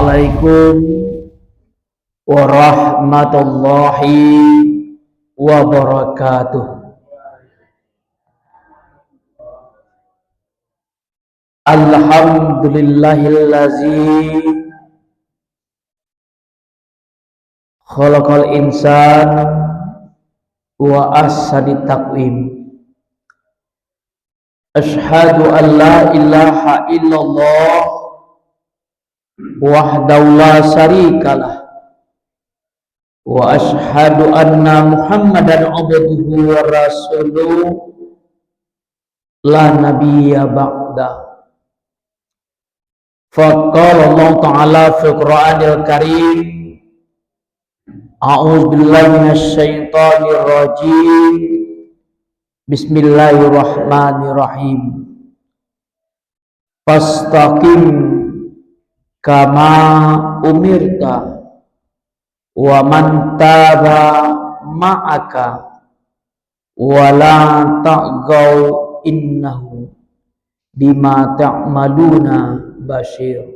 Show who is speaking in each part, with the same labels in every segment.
Speaker 1: Assalamualaikum warahmatullahi wabarakatuh. Alhamdulillahillazi khalaqal insan wa ahsani taqwim. Asyhadu an la ilaha illallah wahdahu la syarikalah wa asyhadu anna Muhammadan abduhu wa rasuluh la nabiyya ba'da. Faqala Allah Ta'ala fil Qur'anil Karim, a'udzu billahi minasy syaithanir rajim. Bismillahirrahmanirrahim. Fastaqim kama umirta wa man taba ma'aka wa la ta'gaw innahu bima ta'maluna basyir.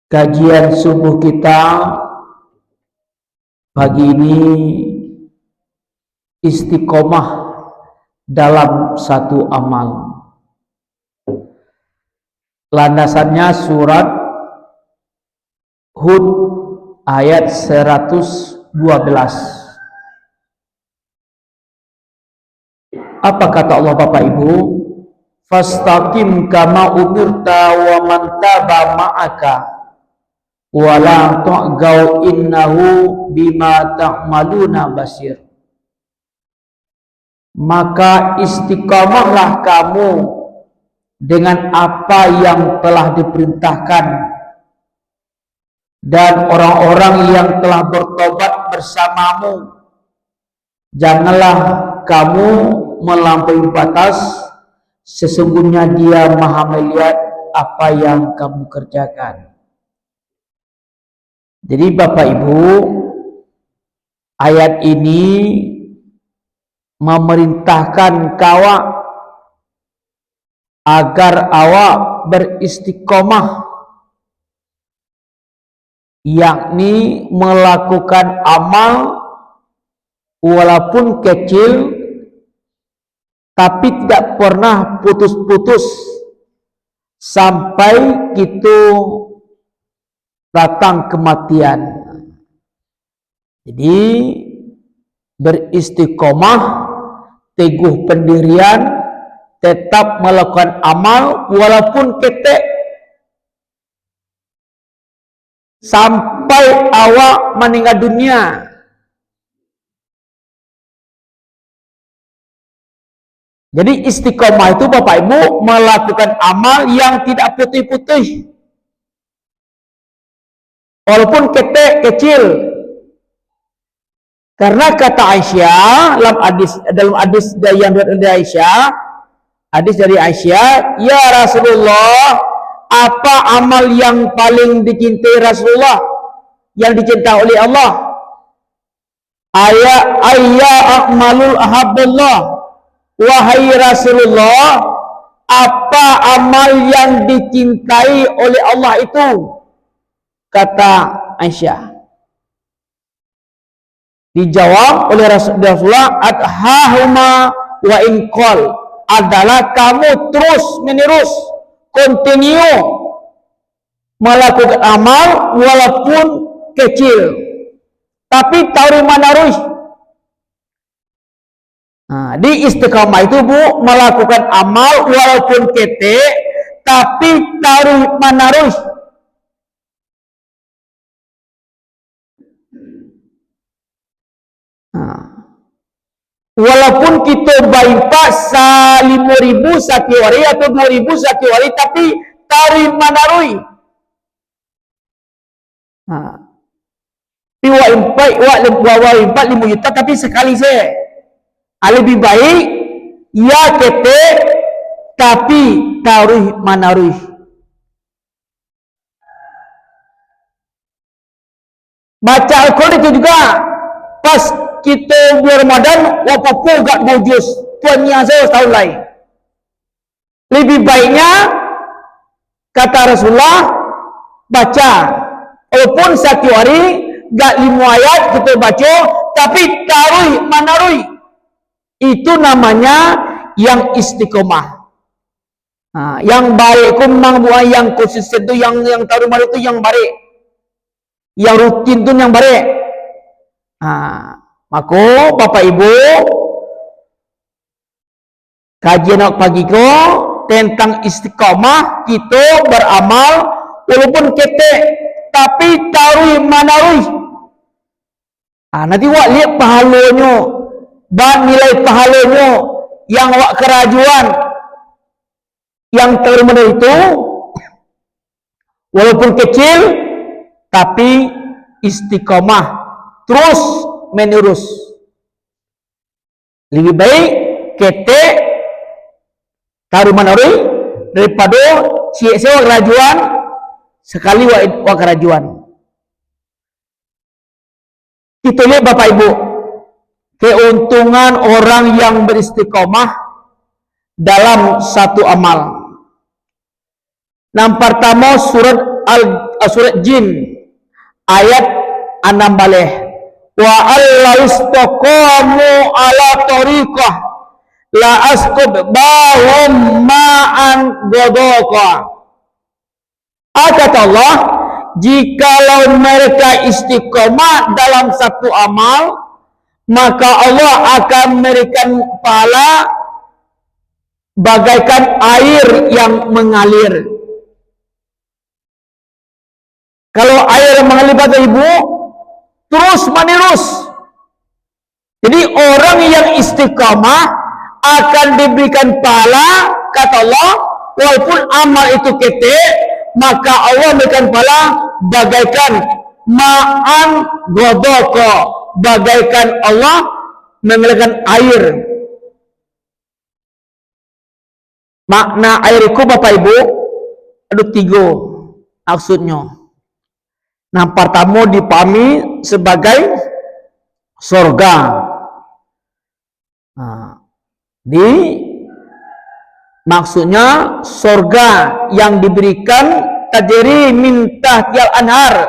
Speaker 1: Kajian subuh kita pagi ini istiqomah dalam satu amal. Landasannya surat Hud ayat 112. Apa kata Allah Bapak Ibu? Fastaqim kama umirta wa man taba ma'aka wa la ta'gaw innahu bima ta'maluna basir. Maka istiqamahlah kamu dengan apa yang telah diperintahkan, dan orang-orang yang telah bertobat bersamamu, janganlah kamu melampaui batas, sesungguhnya Dia Maha melihat apa yang kamu kerjakan. Jadi Bapak Ibu, ayat ini memerintahkan kawak agar awak beristiqomah, yakni melakukan amal walaupun kecil, tapi tidak pernah putus-putus sampai itu datang kematian. Jadi beristiqomah, teguh pendirian, tetap melakukan amal walaupun ketek sampai awak meninggal dunia. Jadi istiqomah itu Bapak Ibu melakukan amal yang tidak putih-putih walaupun ketek kecil. Karena kata Aisyah dalam hadis dari Aisyah, ya Rasulullah, apa amal yang paling dicintai Rasulullah, yang dicintai oleh Allah? Ayya akmalul ahabballah, wahai Rasulullah, apa amal yang dicintai oleh Allah itu? Kata Aisyah. Dijawab oleh Rasulullah, adhahuma wa inqal, adalah kamu terus menerus continue melakukan amal walaupun kecil, tapi taruh menaruh. Nah, di istiqamah itu Bu, melakukan amal walaupun kete tapi taruh menaruh. Walaupun kita bayar 5.000 satu hari atau 2.000 satu hari, tapi taruh menaruh. Wa impak 5 juta tapi sekali saya. Lebih baik ya kete tapi taruh menaruh. Baca Al-Quran itu juga pas kita bulan Ramadan, wapapun gak mau jus punya saya setahun lain. Lebih baiknya kata Rasulullah baca Walaupun satu hari gak 5 ayat kita baca, tapi tarui manarui. Itu namanya yang istiqomah. Yang baik kumang buah yang konsisten itu yang tarui manarui itu yang baik. Yang rutin itu yang baik. Maka Bapak Ibu, kajian pagi ko tentang istiqomah, kita beramal walaupun ketek tapi tarui manarui. Nanti wak lihat pahalanya, dan nilai pahalanya yang wak kerajuan yang tarui manarui itu walaupun kecil tapi istiqomah terus menerus. Lebih baik ketek tarui manarui daripada sia-sia kerajuan sekali wak kerajuan. Kita lihat Bapak Ibu, keuntungan orang yang beristiqomah dalam satu amal. Yang pertama surat Jin ayat 16. Wa alla istaqamu ala tariqah la asqabahum ma'an ghadaqa. Kata Allah, jikalau mereka istiqomah dalam satu amal, maka Allah akan memberikan pahala bagaikan air yang mengalir. Kalau air yang mengalir Bapak Ibu terus menerus. Jadi orang yang istiqomah akan diberikan pahala, kata Allah, walaupun amal itu ketek, maka Allah memberikan pahala bagaikan ma'an ghadaqa, bagaikan Allah mengalirkan air. Makna air itu Bapak Ibu ada 3 maksudnya. Yang pertama dipahami sebagai surga. Maksudnya surga yang diberikan tajri min tahtiyal anhar,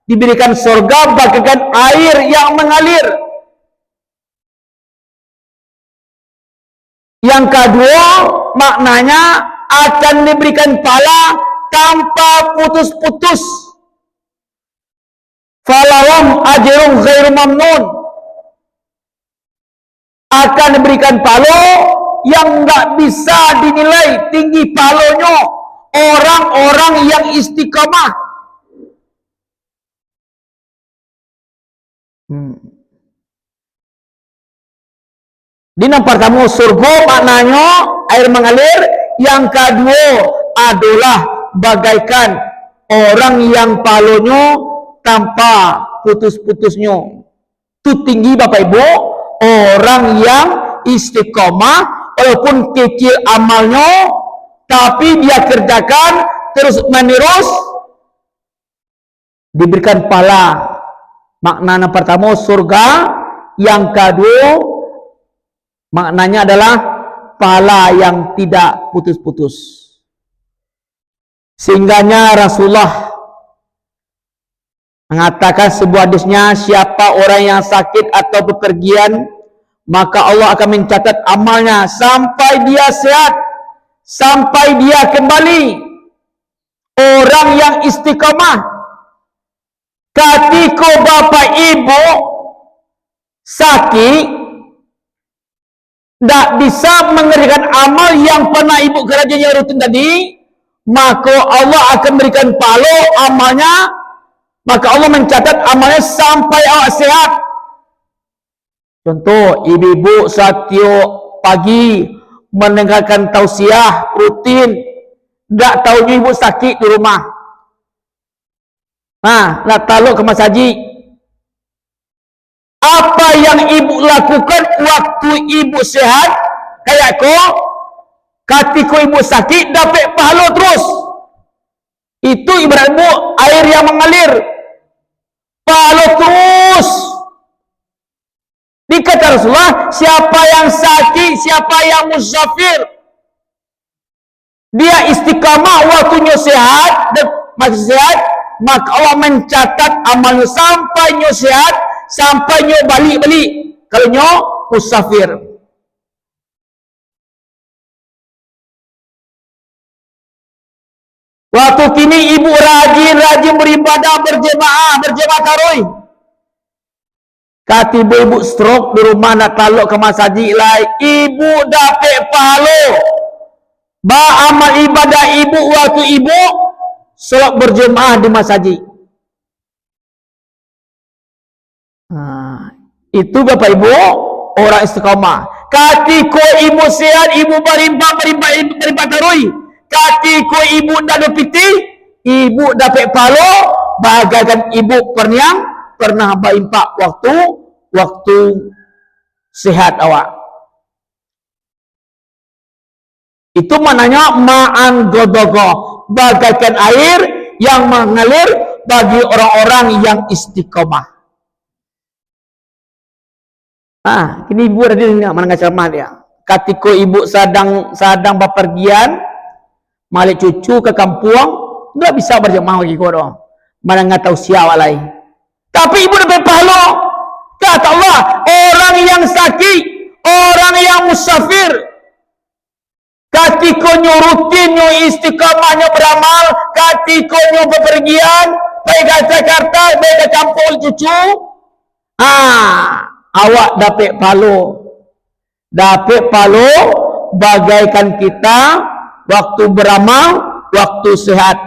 Speaker 1: diberikan surga bagaikan air yang mengalir. Yang kedua maknanya akan diberikan pahala tanpa putus-putus. Falahum ajrun ghairu mamnun, akan diberikan pahala yang enggak bisa dinilai tinggi pahalanya orang-orang yang istiqamah. Di yang pertama surga maknanya air mengalir, yang kedua adalah bagaikan orang yang pahalanya tanpa putus-putusnya. Itu tinggi Bapak Ibu, orang yang istiqomah walaupun kecil amalnya tapi dia kerjakan terus menerus diberikan pahala. Makna yang pertama surga, yang kedua maknanya adalah pahala yang tidak putus-putus. Sehingganya Rasulullah mengatakan sebuah hadisnya, siapa orang yang sakit atau bepergian, maka Allah akan mencatat amalnya sampai dia sehat, sampai dia kembali. Orang yang istiqamah, ketika Bapak Ibu sakit, tidak bisa mengerjakan amal yang pernah Ibu kerjakan rutin tadi, maka Allah akan berikan pahala amalnya. Maka Allah mencatat amalnya sampai awak sehat. Contoh, ibu-ibu setiap pagi mendengarkan tausiah rutin, tak tahunya ibu sakit di rumah. Nak taluk ke masjid. Apa yang ibu lakukan waktu ibu sehat, kayak kau, ketika ibu sakit dapat pahala terus. Itu ibarat ibu air yang mengalir, pahala terus. Dikata Rasulullah, siapa yang sakit, siapa yang musafir, dia istiqamah waktunya sehat, masih sehat, maka Allah mencatat amalnya sampai nyo sehat, sampai nyo balik-balik kalau nyo musafir. Waktu kini ibu rajin beribadah berjemaah tarawih. Kata ibu stroke di rumah nak taluk ke masjid lah, ibu dapat pahala. Ba amal ibadah ibu waktu ibu solat berjemaah di masjid. Itu Bapak Ibu orang istiqamah. Katiko ibu sehat, ibu beribadah tarawih. Katiko ibu ndak ada piti, ibu dapat pahala bagaikan ibu pernah berimpak waktu sehat awak. Itu maknanya ma'an godogo, bagaikan air yang mengalir bagi orang-orang yang istiqomah. Kini ibu tadi mendengar ceramah dia. Ketika ibu sedang bepergian, malik cucu ke kampung, tidak bisa berjemaah lagi kodoh. Mana nggak tahu siapa lagi. Tapi ibu dapat pahala. Kata Allah, orang yang sakit, orang yang musafir, ketika nyo rutin, nyo istiqamah, nyo beramal, ketika nyo bepergian, baik ke Jakarta, baik ke kampung cucu, awak dapat pahala. Dapat pahala bagaikan kita waktu beramal, waktu sehat.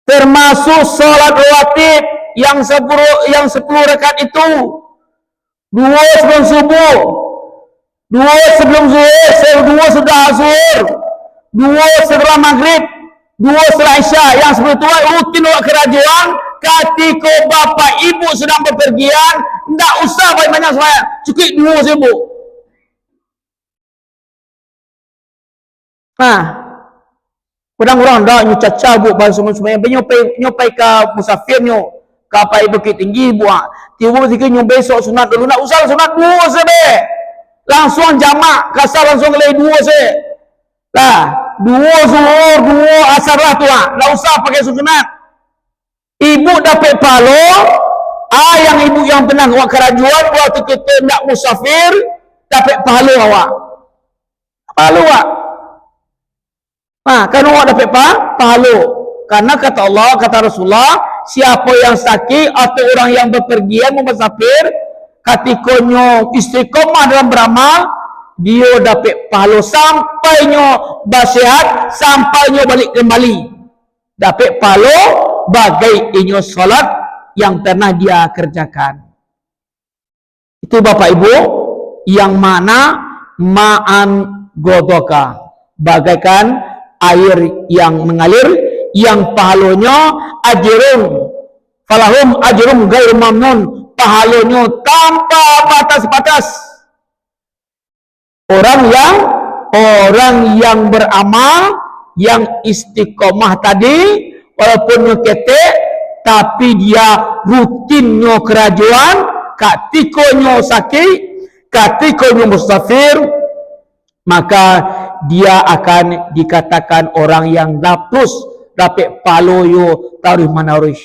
Speaker 1: Termasuk sholat rawatib yang 10 rakaat itu. 2 sebelum subuh, 2 sebelum zuhur, 2 sudah zuhur, 2 setelah maghrib, 2 setelah isya. Yang sebelum itu rutin waktu kerajaan. Ketika bapak ibu sedang bepergian, tidak usah banyak saya, cukup 2 subuh. Kurang-kurang dah nyu caca bu bahasa semua nyopai ke musafir nyo kapai Bukit Tinggi buat tiba tiba nyu besok sunat dulu, nak usah sunat 2 sebe langsung jamak kasar langsung kelai 2 se lah 2 zuhur 2 asar lah tu lah, nak usah pakai sunat. Ibu dapat pahala yang ibu yang pernah buat kerajuan waktu kita nak musafir dapat pahala awak kan awak dapat pahala. Karena kata Allah, kata Rasulullah, siapa yang sakit atau orang yang bepergian musafir ketika nyo istiqomah dalam beramal, dia dapat pahala sampai nyo bersihat, sampai nyo balik kembali. Dapat pahala bagai inyo solat yang pernah dia kerjakan. Itu Bapak Ibu yang mana ma'an godoka, bagaikan air yang mengalir, yang pahalanya ajrun falahum ajrum ghairu mamnun, pahalanya tanpa batas-batas. Orang yang beramal, yang istiqomah tadi, walaupun nyokete, tapi dia rutinnya kerajuan, katikonya sakit, katikonya musafir, maka dia akan dikatakan orang yang dapat paloyo tarih manarih.